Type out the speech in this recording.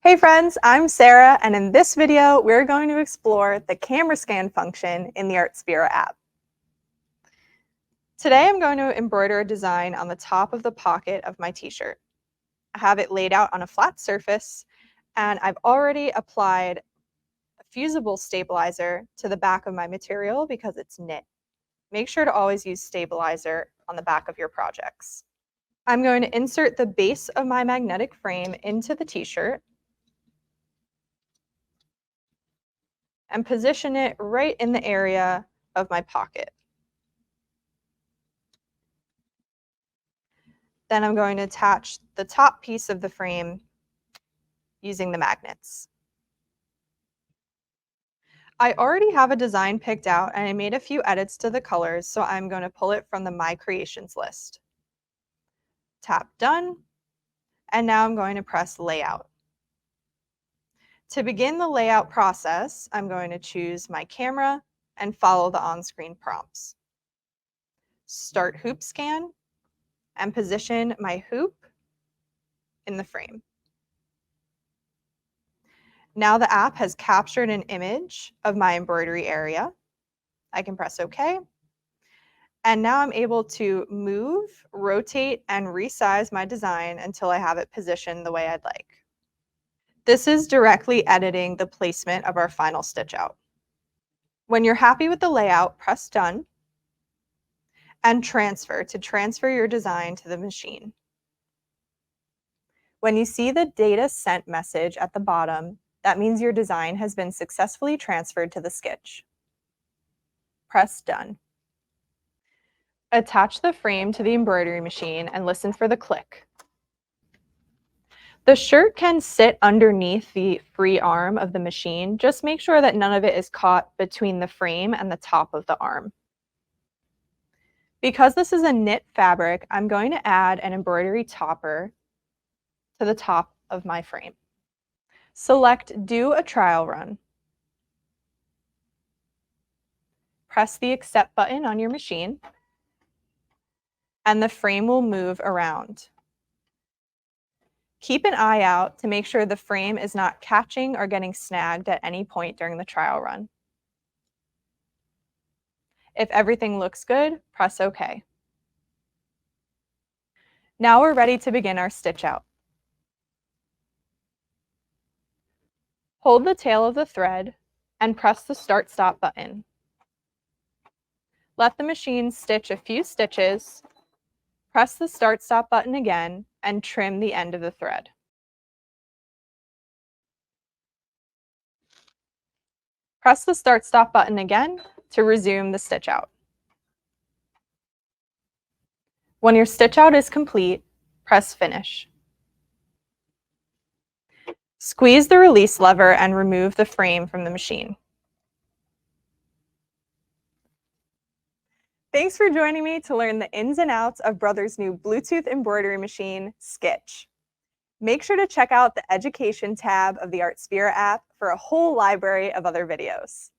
Hey friends, I'm Sarah, and in this video, we're going to explore the camera scan function in the Artspira app. Today, I'm going to embroider a design on the top of the pocket of my t-shirt. I have it laid out on a flat surface, and I've already applied a fusible stabilizer to the back of my material because it's knit. Make sure to always use stabilizer on the back of your projects. I'm going to insert the base of my magnetic frame into the t-shirt and position it right in the area of my pocket. Then I'm going to attach the top piece of the frame using the magnets. I already have a design picked out and I made a few edits to the colors, so I'm going to pull it from the My Creations list. Tap Done, and now I'm going to press Layout. To begin the layout process, I'm going to choose my camera and follow the on-screen prompts. Start hoop scan and position my hoop in the frame. Now the app has captured an image of my embroidery area. I can press OK. And now I'm able to move, rotate, and resize my design until I have it positioned the way I'd like. This is directly editing the placement of our final stitch out. When you're happy with the layout, press Done and Transfer to transfer your design to the machine. When you see the Data Sent message at the bottom, that means your design has been successfully transferred to the Skitch. Press Done. Attach the frame to the embroidery machine and listen for the click. The shirt can sit underneath the free arm of the machine. Just make sure that none of it is caught between the frame and the top of the arm. Because this is a knit fabric, I'm going to add an embroidery topper to the top of my frame. Select Do a Trial Run. Press the Accept button on your machine, and the frame will move around. Keep an eye out to make sure the frame is not catching or getting snagged at any point during the trial run. If everything looks good, press OK. Now we're ready to begin our stitch out. Hold the tail of the thread and press the Start-Stop button. Let the machine stitch a few stitches, press the Start-Stop button again, and trim the end of the thread. Press the Start-Stop button again to resume the stitch out. When your stitch out is complete, press Finish. Squeeze the release lever and remove the frame from the machine. Thanks for joining me to learn the ins and outs of Brother's new Bluetooth embroidery machine, Skitch. Make sure to check out the Education tab of the Artspira app for a whole library of other videos.